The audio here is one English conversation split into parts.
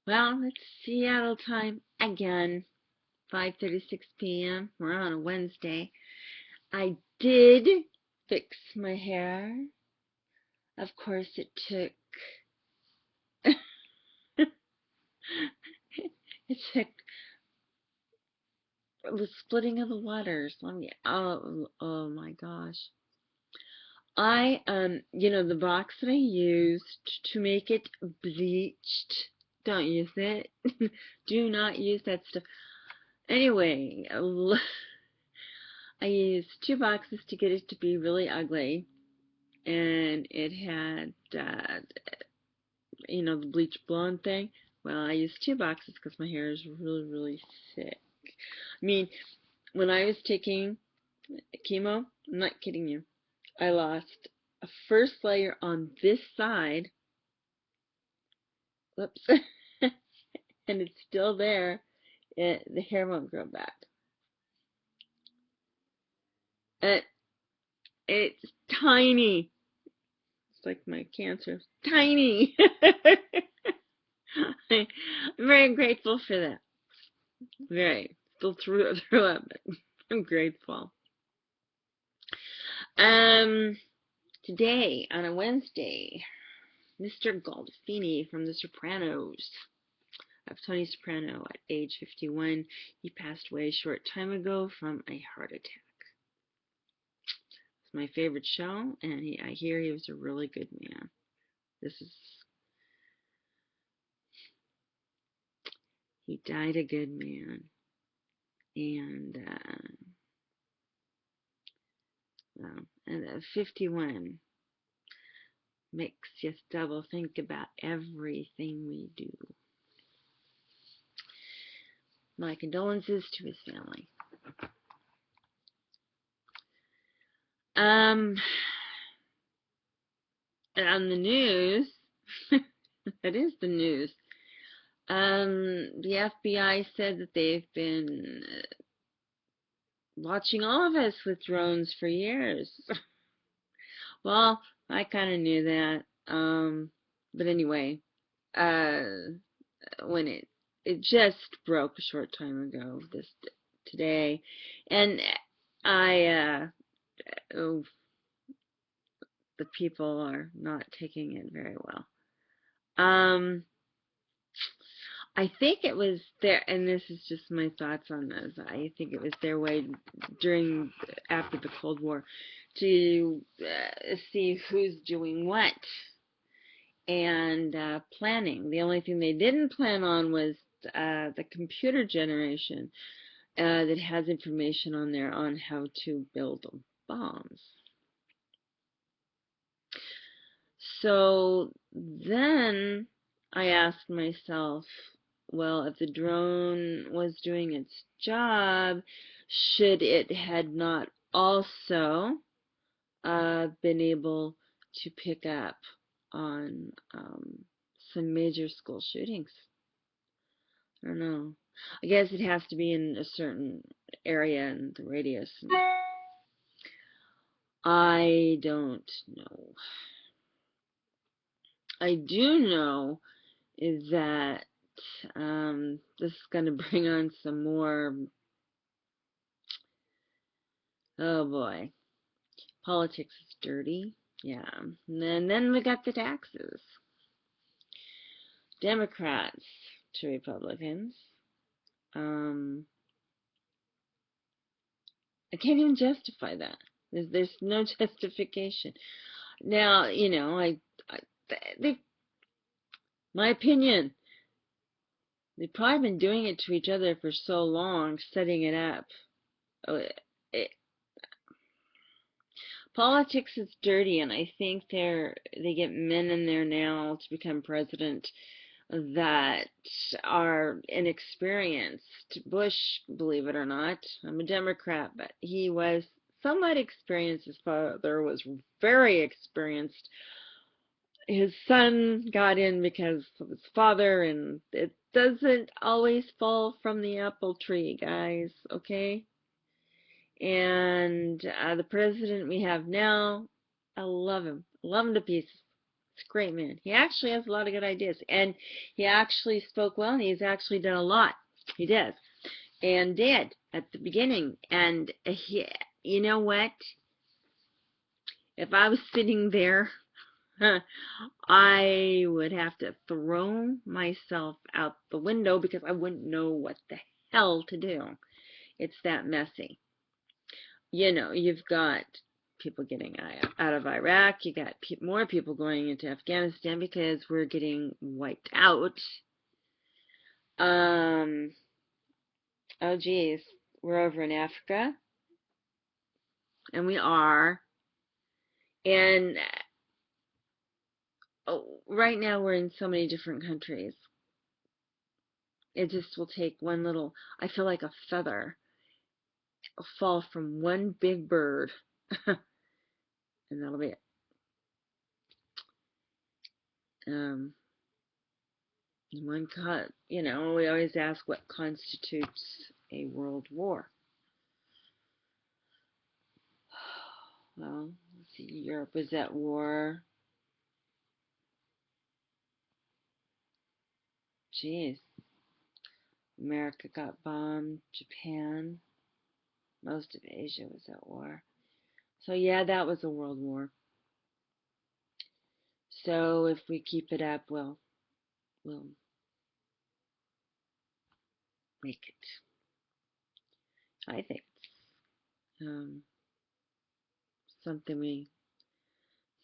Well, it's Seattle time again, 5:36 p.m. We're on a Wednesday. I did fix my hair. Of course, it took it took the splitting of the waters. Oh my gosh. The box that I used to make it bleached. Don't use it. Do not use that stuff. Anyway, I used two boxes to get it to be really ugly, and it had, the bleach blonde thing. Well, I used two boxes because my hair is really, really thick. I mean, when I was taking chemo, I'm not kidding you, I lost a first layer on this side. Whoops. And it's still there. The hair won't grow back. It, it's tiny. It's like my cancer. Tiny. I'm very grateful for that. Very. Still threw up, but I'm grateful. Um, Today, on a Wednesday, Mr. Galdolfini from The Sopranos, of Tony Soprano, at age 51, he passed away a short time ago from a heart attack. It's my favorite show, and I hear he was a really good man. He died a good man, and well, and 51 makes you double think about everything we do. My condolences to his family. On the news, that is the news. The FBI said that they've been watching all of us with drones for years. Well, I kind of knew that. But anyway, uh, when it just broke a short time ago, today, and I oh, the people are not taking it very well. I think it was their, and this is just my thoughts on this, I think it was their way after the Cold War to see who's doing what and planning. The only thing they didn't plan on was the computer generation that has information on there on how to build bombs. So then I asked myself, well, if the drone was doing its job, should it had not also been able to pick up on some major school shootings? I don't know. I guess it has to be in a certain area and the radius. And I don't know. I do know is that this is going to bring on some more, oh boy, politics is dirty. Yeah. And then we got the taxes. Democrats to Republicans. I can't even justify that. There's no justification. Now, my opinion, they've probably been doing it to each other for so long, setting it up. Oh, Politics is dirty, and I think they get men in there now to become president that are inexperienced. Bush, believe it or not, I'm a Democrat, but he was somewhat experienced. His father was very experienced. His son got in because of his father, and it doesn't always fall from the apple tree, guys, okay? And the president we have now, I love him. I love him to pieces. He's a great man. He actually has a lot of good ideas. And he actually spoke well, and he's actually done a lot. He does. And did at the beginning. And you know what? If I was sitting there, I would have to throw myself out the window because I wouldn't know what the hell to do. It's that messy. You know, you've got people getting out of Iraq. You got more people going into Afghanistan because we're getting wiped out. Um, oh geez, we're over in Africa, and we are. And right now we're in so many different countries. It just will take one little, I feel like a feather will fall from one big bird, and that'll be it. Um, you know, we always ask what constitutes a world war. Well, let's see, Europe was at war. Jeez. America got bombed. Japan. Most of Asia was at war. So yeah, that was a world war. So if we keep it up, we'll make it. I think it's something we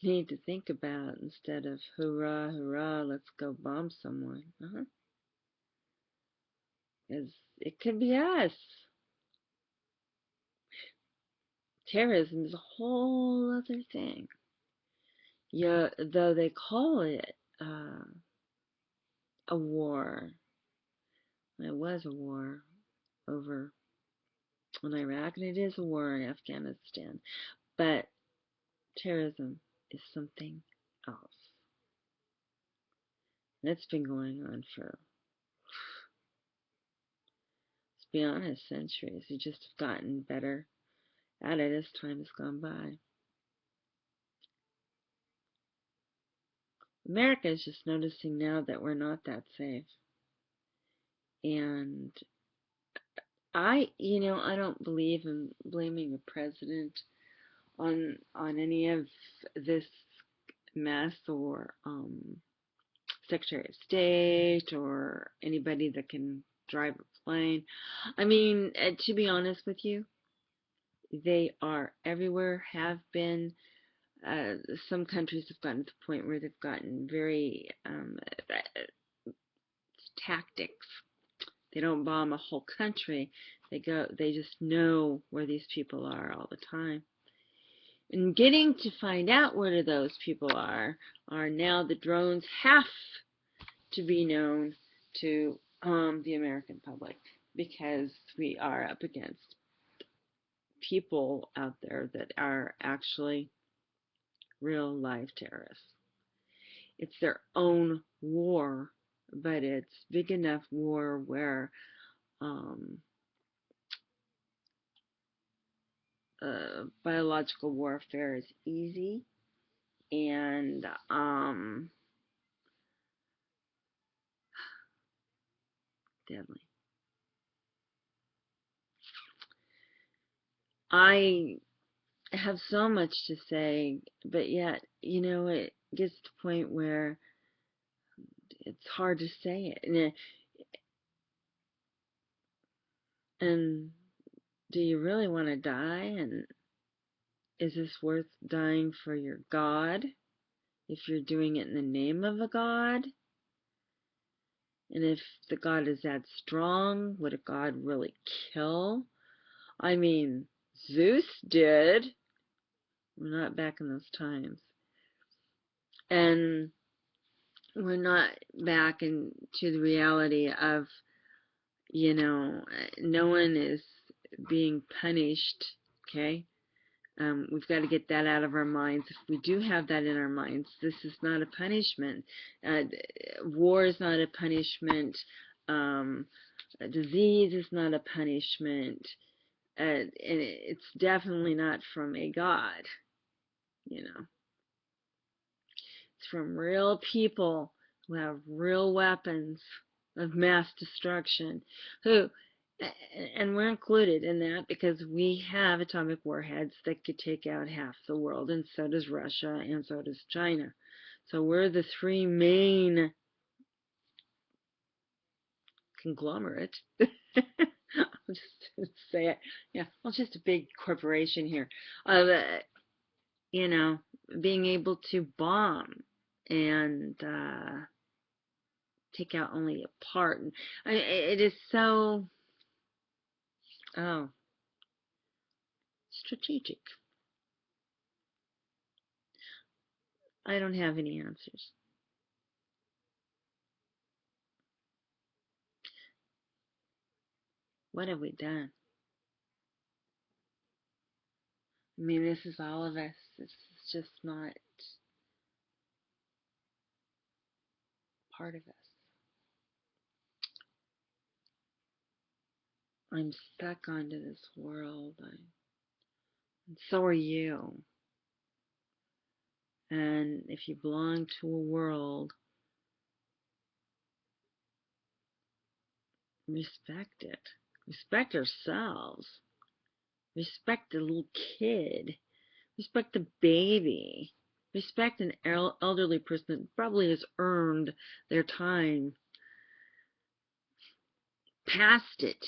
need to think about instead of hurrah, hurrah, let's go bomb someone. Because it could be us. Terrorism is a whole other thing. Yeah, though they call it a war. It was a war over in Iraq, and it is a war in Afghanistan. But terrorism is something else. And it's been going on for, to be honest, centuries. We just have gotten better at it as time has gone by. America is just noticing now that we're not that safe. And I don't believe in blaming a president on any of this mess or Secretary of State or anybody that can drive a plane. I mean, to be honest with you, they are everywhere, have been. Some countries have gotten to the point where they've gotten very tactics. They don't bomb a whole country. They just know where these people are all the time. And getting to find out where those people are now the drones have to be known to the American public because we are up against people out there that are actually real live terrorists. It's their own war, but it's big enough war where biological warfare is easy and deadly. I have so much to say, but yet, it gets to the point where it's hard to say it. And do you really want to die? And is this worth dying for your God? If you're doing it in the name of a God? And if the God is that strong, would a God really kill? I mean, Zeus did. We're not back in those times. And we're not back into the reality of, no one is being punished, okay? We've got to get that out of our minds. If we do have that in our minds, this is not a punishment. War is not a punishment. Disease is not a punishment. And it's definitely not from a God, It's from real people who have real weapons of mass destruction, who, and we're included in that because we have atomic warheads that could take out half the world, and so does Russia, and so does China. So we're the three main conglomerate. I'll just say it. Yeah, well, just a big corporation here. You know, being able to bomb and take out only a part. And it is so, oh, strategic. I don't have any answers. What have we done? I mean, this is all of us. This is just not part of us. I'm stuck onto this world, and so are you. And if you belong to a world, respect it. Respect ourselves. Respect the little kid. Respect the baby. Respect an elderly person that probably has earned their time past it.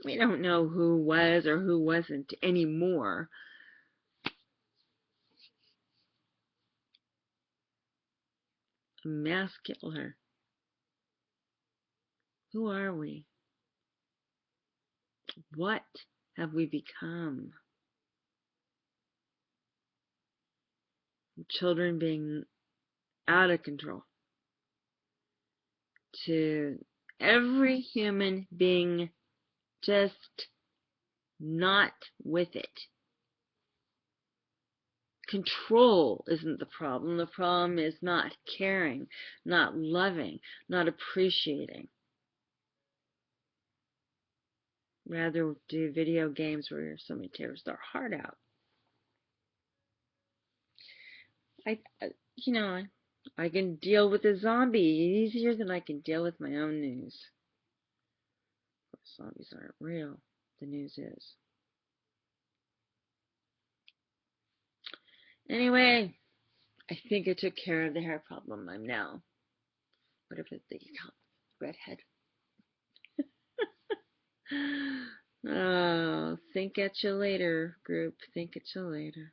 We don't know who was or who wasn't anymore. A mass killer. Who are we? What have we become? Children being out of control to every human being just not with it. Control isn't the problem. The problem is not caring, not loving, not appreciating. Rather do video games where somebody tears their heart out. You know, I can deal with a zombie easier than I can deal with my own news. Of course, zombies aren't real. The news is. Anyway, I think I took care of the hair problem. I'm now, whatever they call it, redhead. Oh, think at you later, group. Think at you later.